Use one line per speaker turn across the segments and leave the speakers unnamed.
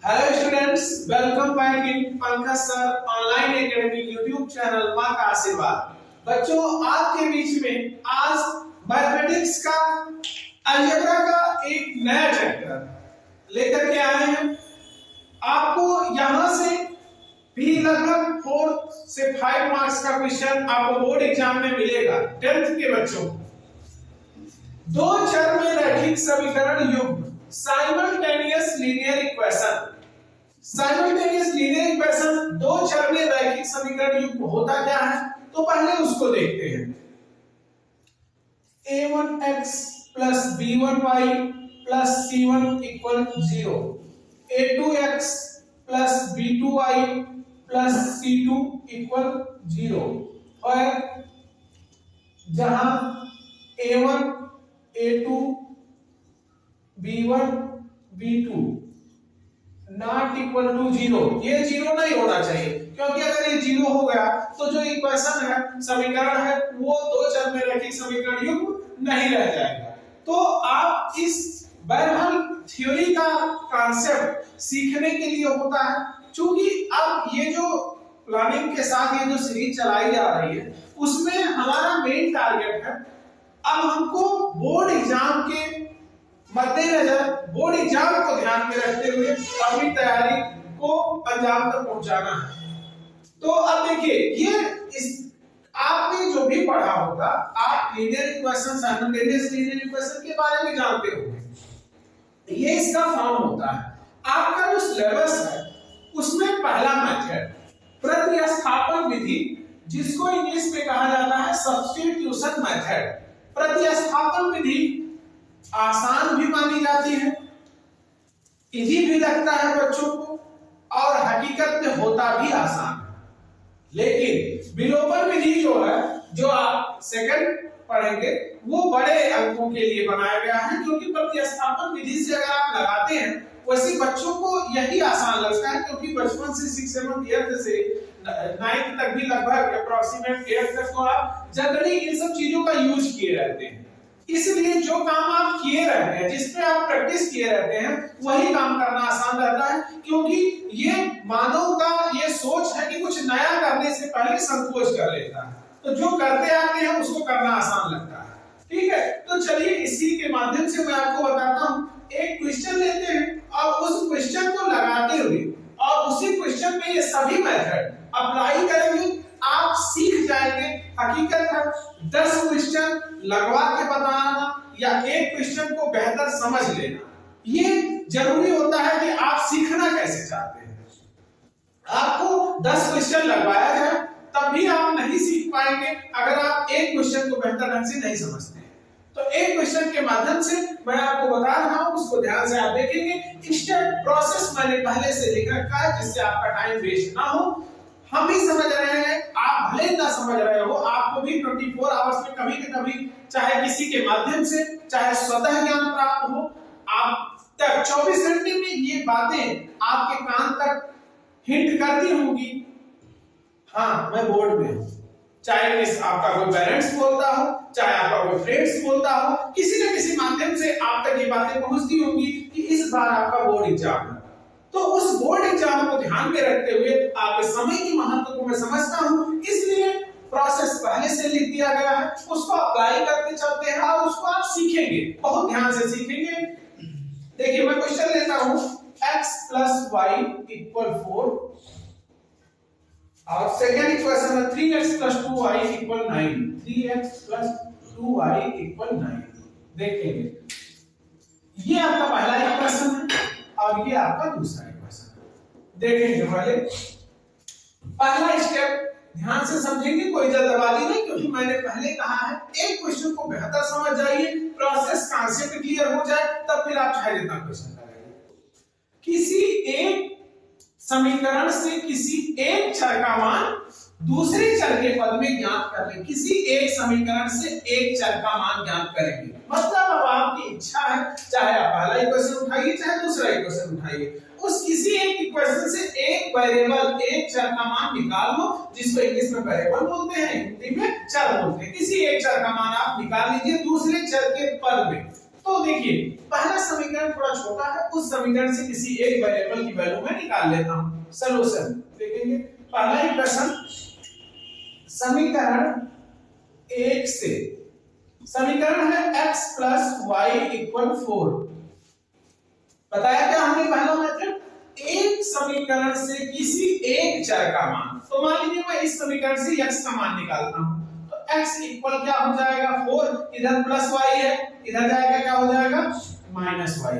Hello students, welcome back in Pankaj sir online academy YouTube channel मां का आशीर्वाद। बच्चों, आपके बीच में आज मैथमेटिक्स का अलजेब्रा का एक नया चैप्टर लेकर के आए हैं। आपको यहां से भी लगभग 4 से 5 मार्क्स का क्वेश्चन आपको बोर्ड एग्जाम में मिलेगा। 10th के बच्चों, दो चर में रैखिक समीकरण युग्म simultaneous linear equation. Simultaneous linear equation, दो चर में रैखिक समीकरण युग्म होता क्या है, तो पहले उसको देखते हैं। a1x plus b1y plus c1 equal 0, a2x plus b2y plus c2 equal 0, और जहां a1 a2 b1 b2 not equal to 0, ये 0 नहीं होना चाहिए, क्योंकि अगर ये 0 हो गया तो जो इक्वेशन है, समीकरण है, वो दो चर में रैखिक समीकरण युग्म नहीं रह जाएगा। तो आप इस बहरहाल थ्योरी का कॉन्सेप्ट सीखने के लिए होता है, क्योंकि अब ये जो प्लानिंग के साथ ये जो सीरीज चलाई जा रही है, उसमें हमारा मेन टारगेट है अब हमको बोर्ड एग्जाम के मद्देनजर, बोर्ड एग्जाम को ध्यान में रखते हुए अपनी तैयारी को अंजाम तक पहुंचाना है। तो अब देखिए, ये इस आपने जो भी पढ़ा होगा, आप linear equation, simultaneous linear equation के बारे में जानते होंगे। ये इसका फॉर्म होता है। आपका जो सिलेबस है उसमें पहला मेथड प्रतिस्थापन विधि, जिसको इंग्लिश में कहा जाता है सब्स्टिट्यूशन मेथड। प्रतिस्थापन विधि आसान भी मानी जाती है, इजी भी लगता है बच्चों को, और हकीकत में होता भी आसान है। लेकिन विलोपन विधि जो है, जो आप सेकंड पढ़ेंगे, वो बड़े अंकों के लिए बनाया गया है, क्योंकि प्रतिस्थापन विधि से अगर आप लगाते हैं, वैसे बच्चों को यही आसान लगता है, क्योंकि बचपन से 6, 7, 8 से 9th तक भी लगभग अप्रोक्सीमेट 8 तक तो आप जनरली इन सब चीजों का यूज किए रहते हैं। इसलिए जो काम आप किए रहते हैं, जिस पे आप प्रैक्टिस किए रहते हैं, वही काम करना आसान रहता है, क्योंकि ये मानव का ये सोच है कि कुछ नया करने से पहले संकोच कर लेता है, तो जो करते आते हैं उसको करना आसान लगता है। ठीक है, तो चलिए इसी के माध्यम से मैं आपको बताता हूं। एक क्वेश्चन लेते हैं और उस क्वेश्चन को लगाते हुए और उसी क्वेश्चन में ये सभी मेथड अप्लाई करेंगे, आप सीख जाएंगे। हकीकत है 10 क्वेश्चन लगवा के बताना या एक क्वेश्चन को बेहतर समझ लेना, ये जरूरी होता है कि आप सीखना कैसे चाहते हैं। आपको 10 क्वेश्चन लगवाया जाए तब भी आप नहीं सीख पाएंगे अगर आप एक क्वेश्चन को बेहतर ढंग से नहीं समझते हैं। तो एक क्वेश्चन के माध्यम से मैं आपको बता रहा हूं, उसको ध्यान से आप देखेंगे। स्टेप प्रोसेस मैंने पहले से लिख रखा है, जिससे आपका टाइम वेस्ट ना हो। हम भी समझ रहे हैं, आप भले ना समझ रहे हो, आपको भी 24 आवर्स में कभी न कभी, चाहे किसी के माध्यम से, चाहे स्वतः ज्ञान प्राप्त हो, आप तक 24 घंटे में ये बातें आपके कान तक हिंट करती होंगी। हाँ, मैं बोर्ड में हूं, चाहे आपका कोई पेरेंट्स बोलता हो, चाहे आपका कोई फ्रेंड्स बोलता हो, किसी न किसी माध्यम से आप तक ये बातें पहुंचती होंगी कि इस बार आपका बोर्ड एग्जाम है। तो उस बोर्ड एग्जाम को ध्यान में रखते हुए आपके समय की महत्व को मैं समझता हूं, इसलिए प्रोसेस पहले से लिख दिया गया है, उसको अप्लाई करते चलते हैं और उसको आप सीखेंगे, बहुत ध्यान से सीखेंगे। देखिए, मैं क्वेश्चन लेता हूं, x प्लस वाई इक्वल 4 और सेकेंड इक्वेशन है 3x plus 2y equal 9। 3x plus 2y equal 9। देखेंगे, ये आपका पहला इक्वेशन है और ये आपका दूसरा इक्वेशन है। देखेंगे, पहला स्टेप ध्यान से समझेंगे, कोई जल्दबाजी नहीं, क्योंकि मैंने पहले कहा है एक क्वेश्चन को बेहतर समझ जाइए, प्रोसेस कॉन्सेप्ट क्लियर हो जाए, तब फिर आप चाहे जितना क्वेश्चन करेंगे। किसी एक समीकरण से किसी एक चर का मान दूसरे चर के पद में ज्ञात कर ले। किसी एक समीकरण से एक चर का मान ज्ञात करेंगे, मतलब अब आपकी इच्छा है, चाहे आप पहला इक्वेशन उठाइए, चाहे दूसरा इक्वेशन उठाइए, उस किसी एक इक्वेशन से एक वेरिएबल, एक चर का मान निकाल लो, जिसको इंग्लिश में वेरिएबल बोलते हैं, हिंदी में चर बोलते हैं। किसी एक चर का मान आप निकाल लीजिए दूसरे चर के पद में। तो देखिए पहला समीकरण थोड़ा छोटा है, उस समीकरण से किसी एक वेरिएबल की वैल्यू मैं निकाल लेता हूं। सॉल्यूशन देखेंगे। पहला इक्वेशन समीकरण 1 से, समीकरण है x प्लस वाई इक्वल 4। बताया क्या हमने पहला मेथड, एक समीकरण से किसी एक चर का मान। तो मान लीजिए मैं इस समीकरण से x का मान निकालता हूं, तो x इक्वल क्या हो जाएगा 4, इधर प्लस y है, इधर जाएगा क्या हो जाएगा माइनस y।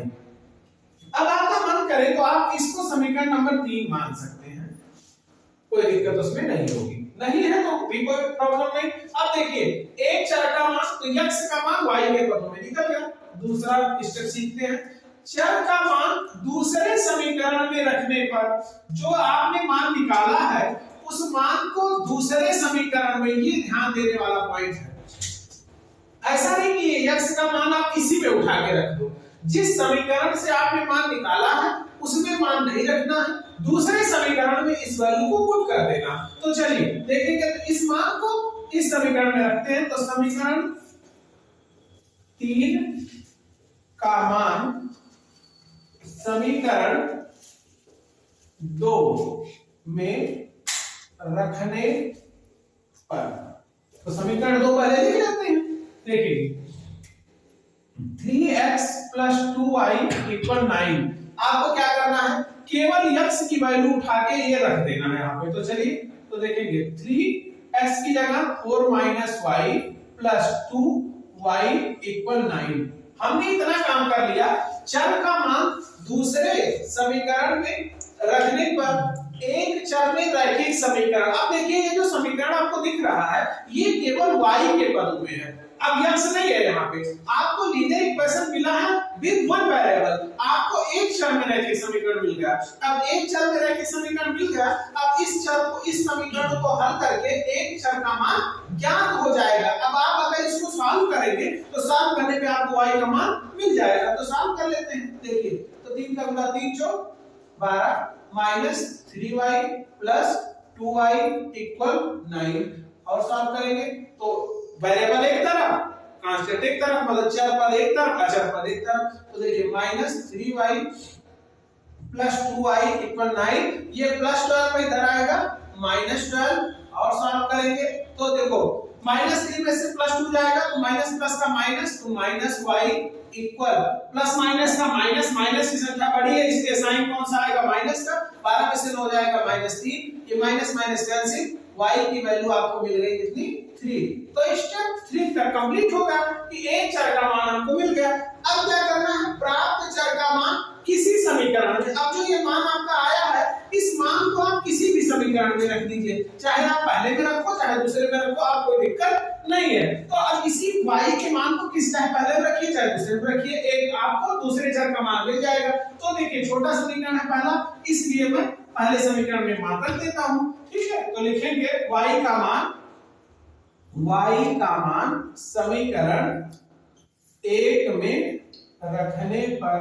अब आपका मन करे तो आप इसको समीकरण नंबर 3 मान सकते हैं, कोई दिक्कत उसमें नहीं होगी, नहीं है तो भी कोई प्रॉब्लम नहीं। अब देखिए एक चर का मान तो x का मान y के पदों में निकल गया। दूसरा स्टेप सीखते हैं, चर का मान दूसरे समीकरण में रखने पर जो आपने मान निकाला है उस मान को दूसरे समीकरण में, ये ध्यान देने वाला पॉइंट है। ऐसा नहीं कि x का मान आप इसी में उठा के रख दो, जिस समीकरण से आपने मान निकाला है उसमें मान नहीं रखना है, दूसरे समीकरण में इस वैल्यू को पुट कर देना। तो चलिए देखेंगे, तो इस मान को इस समीकरण में रखते हैं, तो समीकरण 3 का मान समीकरण 2 में रखने पर, तो समीकरण 2 पहले लिख लेते हैं। देखिए 3x प्लस 2y इक्वल 9। आपको क्या करना है, केवल x की वैल्यू उठा के ये रख देना है यहाँ पे। तो चलिए तो देखेंगे 3x की जगह 4 minus y plus 2y equal 9। हमने इतना काम कर लिया, चर का मान दूसरे समीकरण में रखने पर एक चर में रैखिक समीकरण। अब देखिए ये जो समीकरण आपको दिख रहा है ये केवल y के पदों में है, अब x नहीं है यहाँ पे। आपको लीनियर इक्वेशन मिला है विद वन वेरिएबल, आपको एक चर में रैखिक समीकरण मिल गया। अब एक चर में रैखिक समीकरण मिल गया, अब इस चर को, इस समीकरण को हल करके एक चर का मान ज्ञात हो जाएगा। अब आप अगर इसको सॉल्व करेंगे तो सॉल्व करने पे आपको y का मान मिल जाएगा। तो सॉल्व कर लेते हैं। देखिए तो 3 का गुणा 3 चौक 12 minus 3y plus 2y equal 9, और सॉल्व करेंगे तो वेरिएबल एक तरफ, कांस्टेंट एक तरफ, मतलब चर पद एक तरफ, अचर पद एक तरफ। तो देखिए minus 3y plus 2y equal 9, ये प्लस 12 में इधर आएगा माइनस 12, और सॉल्व करेंगे तो देखो माइनस 3 में से प्लस 2 जाएगा तो माइनस प्लस का माइनस, तो minus y equal plus minus का माइनस, माइनस की संख्या बड़ी है इसलिए साइन कौन सा आएगा माइनस का, 12 में से 9 जाएगा माइनस 3, ये माइनस माइनस कैंसिल, y की वैल्यू आपको मिल गई कितनी 3। तो स्टेप 3 का कंप्लीट होगा कि एक चर का मान हमको मिल गया। अब क्या करना है, प्राप्त चर का मान किसी समीकरण में, अब जो ये मान आपका आया है इस मान को आप किसी भी समीकरण में रख दीजिए, चाहे आप पहले में रखो चाहे दूसरे में रखो, आप कोई दिक्कत नहीं है। तो अब इसी y के मान को किस चाहे पहले में रखिए चाहे दूसरे में रखिए, एक आपको दूसरे चर का मान मिल जाएगा। तो देखिए छोटा समीकरण है पहला, इसलिए मैं पहले समीकरण में मान रख देता हूं, ठीक है। तो लिखेंगे y का मान समीकरण 1 में रखने पर,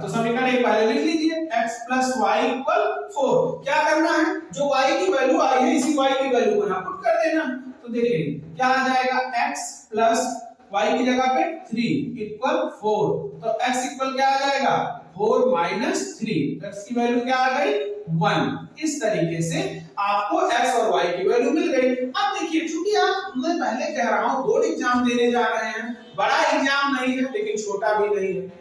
तो समीकरण 1 पहले लिख लीजिए, x प्लस वाई इक्वल 4। क्या करना है, जो y की वैल्यू आई है इसी y की वैल्यू को यहाँ पुट कर देना। तो देखिए क्या आ जाएगा, x प्लस y की जगह पे 3 इक्वल 4, तो x इक्वल क्या आ जाएगा 4 माइनस 3, x की वैल्यू क्या आ गई 1। इस तरीके से आपको x और y की वैल्यू मिल गई। अब देखिए चूंकि आप, मैं पहले कह रहा हूं बोर्ड एग्जाम देने जा रहे हैं, बड़ा एग्जाम नहीं है लेकिन छोटा भी नहीं है,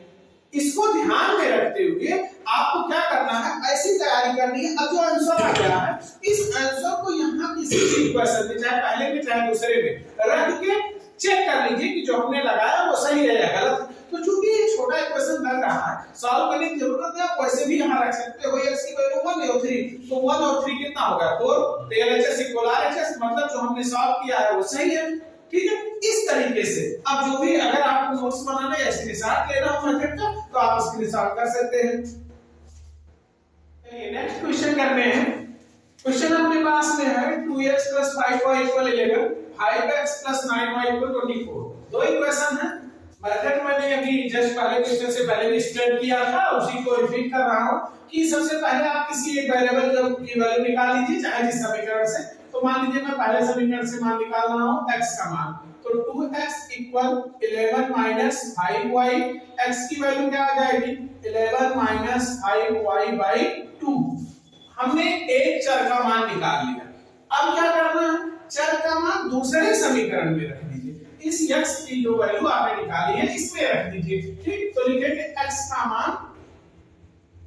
इसको ध्यान में रखते हुए आपको क्या करना है, ऐसी तैयारी करनी है। अब जो आंसर आ गया है इस आंसर को यहाँ किसी भी इक्वेशन में, चाहे पहले में चाहे दूसरे में रख के चेक कर लीजिए कि जो हमने लगाया वो सही है या गलत। तो चूंकि ये छोटा इक्वेशन लग रहा है, सॉल्व करने की जरूरत है, आप वैसे भी यहाँ रख सकते हो। x की वैल्यू 1 और 3, तो 1 और 3 कितना हो गया 4, तो LHS इक्वल RHS, मतलब जो हमने सॉल्व किया है वो सही है, ठीक है। इस तरीके से अब जो भी, अगर आपको नोट्स बनाना है या स्क्रीनशॉट लेना हो मेथड का तो आप स्क्रीनशॉट कर सकते हैं। चलिए नेक्स्ट क्वेश्चन करते हैं। क्वेश्चन अपने पास में है 2x 5y 11, 5x 9y 24। दो इक्वेशन है, मेथड मैंने अभी जस्ट पहले क्वेश्चन से पहले भी एक्सप्लेन किया था, उसी को रिपीट कर रहा हूं कि सबसे पहले आप किसी एक वेरिएबल की वैल्यू निकाल लीजिए चाहे जिस समीकरण से। तो मान लीजिए मैं पहले समीकरण से मान निकाल रहा हूं x का मान, तो तो 2x equal 11 minus 5y, x की वैल्यू क्या आ जाएगी 11 माइनस 5y बाई 2। हमने एक चर का मान निकाल लिया। अब क्या करना है, चर का मान दूसरे समीकरण में रख दीजिए। इस x की जो वैल्यू आपने निकाली है इसमें रख दीजिए। ठीक, तो लिखेंगे x का मान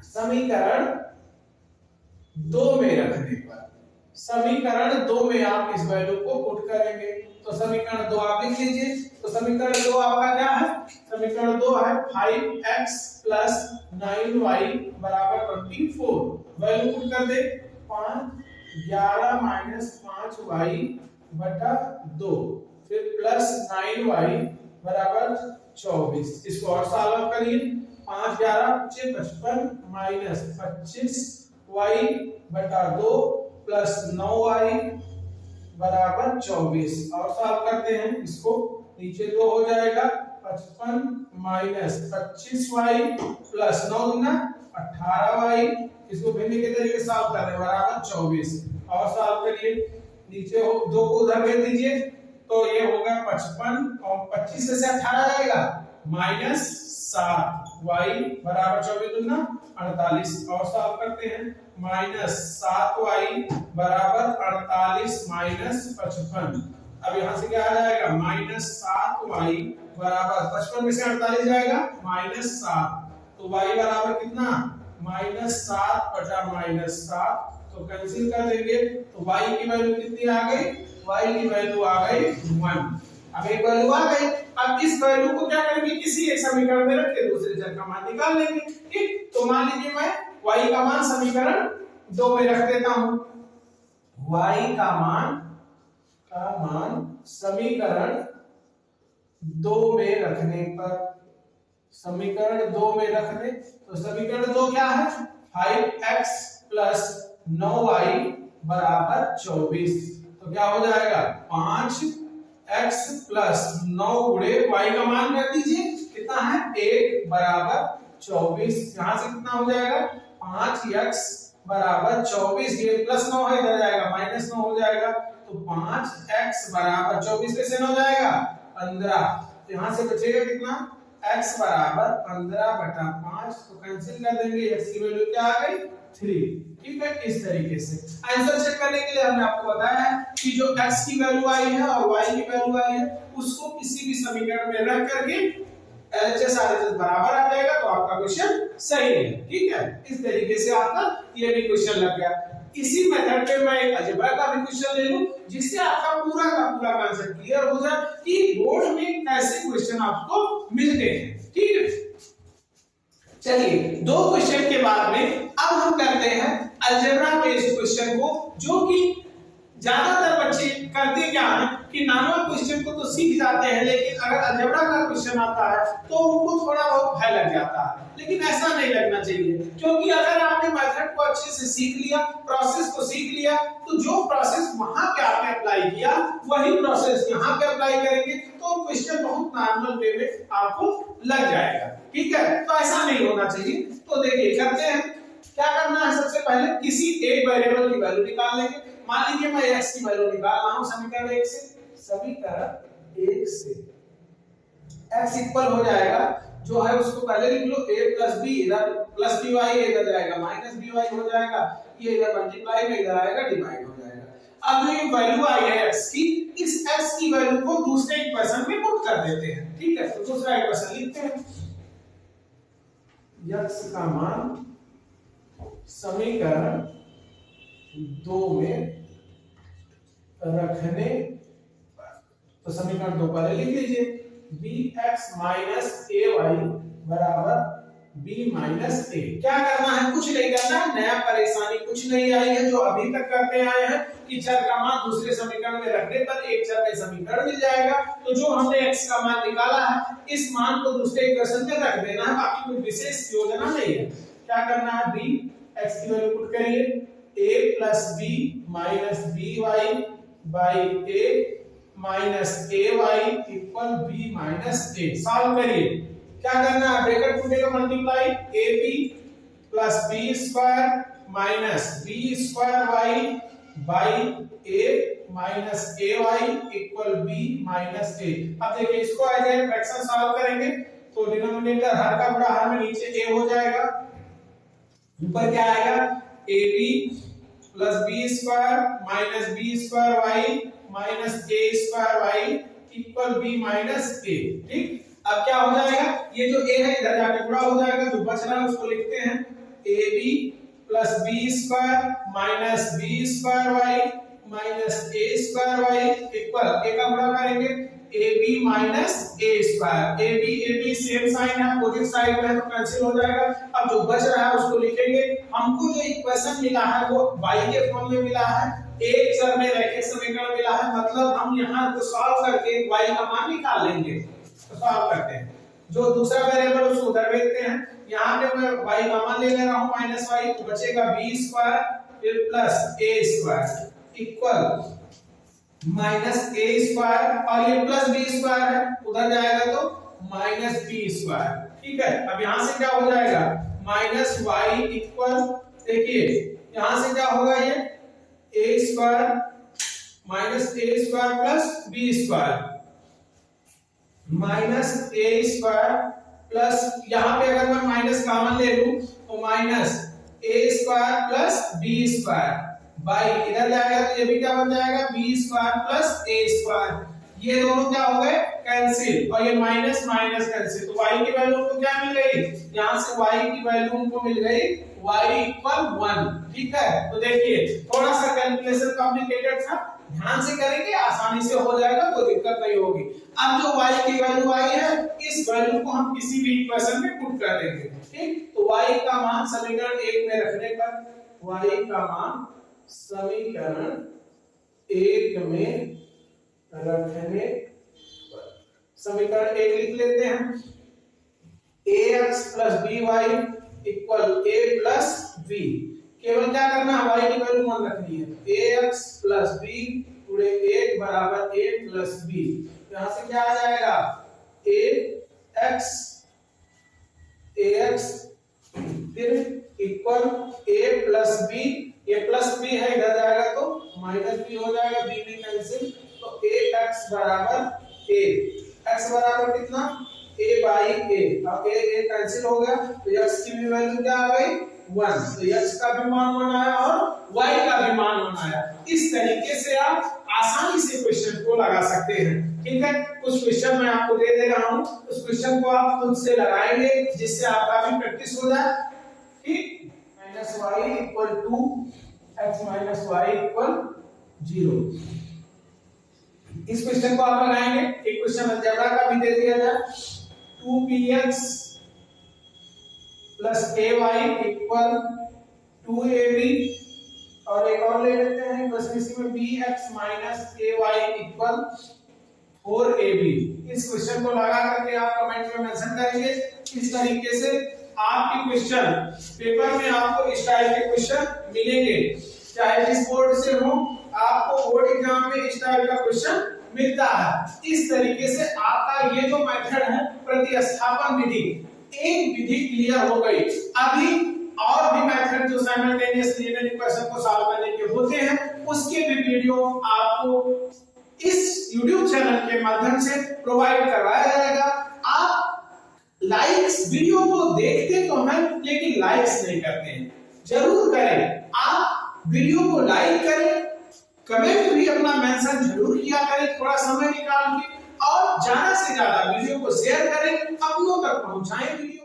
समीकरण 2 में रखने पर, समीकरण 2 में आप इस वैल्यू को पुट करेंगे तो समीकरण 2 आप लिख लीजिए। तो समीकरण 2 आपका क्या है, समीकरण 2 है 5x प्लस 9y बराबर 24। वैल्यू पुट कर दे 11 माइनस 5y बटा 2 फिर प्लस 9y बराबर 24। इसको और सॉल्व करिए। 5 11 55 माइनस 25y बटा 2 प्लस 9y बराबर 24। और सॉल्व करते हैं इसको, नीचे 2 हो जाएगा 55 माइनस 25y प्लस 9 गुना 18y। इसको भिन्न के तरीके से सॉल्व कर रहे हैं बराबर 24। और सॉल्व करिए, नीचे 2 को उधर भेज दीजिए तो ये होगा 55 और 25 से 18 जाएगा माइनस 7y बराबर 24 गुना 48। और सॉल्व करते हैं माइनस 7y बराबर 48 माइनस 55। अब यहाँ से क्या आ जाएगा माइनस 7y बराबर 55 में से 48 जाएगा माइनस 7, तो y बराबर कितना माइनस 7 बटा माइनस 7, तो कैंसिल कर देंगे तो y की वैल्यू कितनी आ गई, y की वैल्यू आ गई 1। अब एक वैल्यू आ गई, अब इस वैल्यू को क्या करेंगे किसी एक समीकरण में रख के दूसरे चर का मान निकाल लेंगे। ठीक, तो मान लीजिए मैं y का मान समीकरण 2 में रख देता हूं। y का मान समीकरण 2 में रखने पर, समीकरण 2 में रखने तो समीकरण 2 क्या है 5x प्लस 9y बराबर 24। तो क्या हो जाएगा 5x प्लस 9 गुणे y का मान रख दीजिए कितना है 1 बराबर 24। यहां से कितना हो जाएगा 5x बराबर 24, ये प्लस 9 है इधर जाएगा माइनस 9 हो जाएगा, तो 5x बराबर 24 में से 9 जाएगा 15। तो यहां से बचेगा कितना x बराबर 15 बटा 5, तो कैंसिल कर देंगे, x की वैल्यू क्या आ गई 3। ठीक है, इस तरीके से आंसर चेक करने के लिए हमने आपको बताया है कि जो x की वैल्यू आई है और y की वैल्यू आई है उसको किसी भी समीकरण में रख करके LHS RHS बराबर आ जाएगा, तो आपका क्वेश्चन सही है। ठीक है, इस तरीके से आपका ये भी क्वेश्चन लग गया। इसी मेथड पे मैं एक अलजेब्रा का भी क्वेश्चन ले लूं जिससे आपका पूरा का पूरा कांसेप्ट क्लियर हो जाए कि बोर्ड में कैसे क्वेश्चन आपको मिलते हैं। ठीक है, चलिए 2 क्वेश्चन के बाद में अब हम करते हैं अलजेब्रा बेस्ड क्वेश्चन को, जो कि ज्यादातर बच्चे करते क्या है कि नॉर्मल क्वेश्चन को तो सीख जाते हैं, लेकिन अगर अलजेब्रा का क्वेश्चन आता है तो उनको थोड़ा बहुत भय लग जाता है। लेकिन ऐसा नहीं लगना चाहिए, क्योंकि अगर आपने मेथड को अच्छे से सीख लिया, प्रोसेस को सीख लिया, तो जो प्रोसेस वहां पे आपने अप्लाई किया वही प्रोसेस यहाँ पे अप्लाई करेंगे तो क्वेश्चन बहुत नॉर्मल वे में आपको लग जाएगा। ठीक है, तो ऐसा नहीं होना चाहिए। तो देखिए करते हैं, क्या करना है सबसे पहले किसी एक वेरिएबल की वैल्यू निकाल लेंगे। मान लीजिए मैं x की वैल्यू निकाल रहा हूं समीकरण 1 से, समीकरण 1 से x इक्वल हो जाएगा, जो है उसको पहले लिख लो a प्लस b, इधर प्लस by इधर जाएगा माइनस by हो जाएगा, ये इधर मल्टीप्लाई में इधर आएगा डिवाइड हो जाएगा। अब जो ये वैल्यू आई है x की, इस x की वैल्यू को दूसरे इक्वेशन में पुट कर देते हैं। ठीक है, तो दूसरा इक्वेशन लिखते हैं, x का मान समीकरण 2 में रखने पर, तो समीकरण 2 पहले लिख लीजिए, bx माइनस ay बराबर b माइनस a। क्या करना है, कुछ नहीं करना है, नया परेशानी कुछ नहीं आई है, जो अभी तक करते आए हैं कि चर का मान दूसरे समीकरण में रखने पर एक चर का समीकरण मिल जाएगा। तो जो हमने x का मान निकाला है इस मान को दूसरे इक्वेशन में रख देना है, बाकी कोई विशेष योजना नहीं है। क्या करना है, b x की वैल्यू पुट करिए, a plus b minus by by a minus ay equal b minus a। Solve करिए, क्या करना है, ब्रैकेट टूटेगा multiply ab plus b square minus b square y by a minus a y equal b minus a. अब देखिए इसको as a fraction solve करेंगे तो डिनोमिनेटर हर का बड़ा हर में नीचे ए हो जाएगा, ऊपर क्या आएगा a b plus b square minus b square y minus a square y equal b minus a. ठीक, अब क्या हो जाएगा, ये जो ए है इधर जाके गुणा हो जाएगा, जो बच रहा है उसको लिखते हैं a b plus b square minus b square y minus a square y equal a का गुणा करेंगे a b minus a square. A b same sign है, अपोजिट साइड में है तो कैंसिल हो जाएगा। अब जो बच रहा है उसको लिखेंगे। हमको जो इक्वेशन मिला है वो y के फॉर्म में मिला है, एक चर में रैखिक समीकरण मिला है, मतलब हम यहाँ को सॉल्व करके y का मान निकाल लेंगे। तो सॉल्व करते हैं, जो दूसरा वेरिएबल उसको उधर भेजते हैं। यहाँ पे मैं y का मान ले ले रहा हूँ माइनस y, तो बचेगा b स्क्वायर फिर plus a square equal minus a square, और ये प्लस b स्क्वायर है उधर जाएगा तो माइनस b स्क्वायर। ठीक है, अब यहाँ से क्या हो जाएगा माइनस y इक्वल, देखिए यहाँ से क्या होगा ये a square minus a square plus b square minus a square plus, यहाँ पे अगर मैं माइनस कॉमन ले लूं तो minus a square plus b square by इधर जाएगा तो ये भी क्या बन जाएगा b square plus a square. ये दोनों क्या हो गए कैंसिल, और ये माइनस माइनस कैंसिल, तो y की वैल्यू को क्या मिल गई, यहाँ से y की वैल्यू उनको मिल गई y इक्वल 1। ठीक है, तो देखिए थोड़ा सा कैलकुलेशन कॉम्प्लिकेटेड था, ध्यान से करेंगे आसानी से हो जाएगा, कोई दिक्कत नहीं होगी। अब जो y की वैल्यू आई है इस वैल्यू को हम किसी भी इक्वेशन में पुट कर देंगे। ठीक, तो y का मान समीकरण 1 में रखने पर, y का मान समीकरण 1 में रखने पर समीकरण 1 लिख लेते हैं ax plus by equal a plus b। केवल क्या करना है y की वैल्यू मान रखनी है, ax प्लस b गुणे 1 बराबर a प्लस b। यहां से क्या आ जाएगा ax फिर इक्वल a प्लस b, ये प्लस b है इधर जाएगा तो माइनस b हो जाएगा, b भी कैंसिल, तो ax बराबर a, x बराबर कितना a बाई a, अब a कैंसिल हो गया तो x की भी वैल्यू क्या आ गई 1, तो x का भी मान 1 आया और y का भी मान 1 आया। इस तरीके से आप आसानी से क्वेश्चन को लगा सकते हैं। ठीक है, कुछ क्वेश्चन मैं आपको दे दे रहा हूं, उस क्वेश्चन को आप खुद से लगाएंगे जिससे आपका भी प्रैक्टिस हो जाए। ठीक, minus y equal 2 x minus y equal 0, इस क्वेश्चन को आप लगाएंगे। एक क्वेश्चन अलजेब्रा का भी दे दिया जाए, 2px plus ay equal 2ab, और एक और ले लेते हैं बस इसी में bx minus ay equal 4ab। इस क्वेश्चन को लगा करके आप कमेंट में मेंशन करेंगे। इस तरीके से आपके क्वेश्चन पेपर में आपको इस टाइप के क्वेश्चन मिलेंगे, चाहे जिस बोर्ड से हो आपको बोर्ड एग्जाम में इस टाइप का क्वेश्चन मिलता है। इस तरीके से आपका ये जो मेथड है प्रतिस्थापन विधि, एक विधि क्लियर हो गई। अभी और भी मेथड जो साइमल्टेनियसली इक्वेशन को सॉल्व करने के होते हैं उसके भी वीडियो आपको इस YouTube चैनल के माध्यम से प्रोवाइड करवाया जाएगा। आप लाइक्स वीडियो को देखते तो हैं लेकिन लाइक्स नहीं करते हैं, जरूर करें। आप वीडियो को लाइक करें, कमेंट भी अपना मेंशन जरूर किया करें थोड़ा समय निकाल के, और ज्यादा से ज्यादा वीडियो को शेयर करें, अपनों तक पहुंचाएं वीडियो।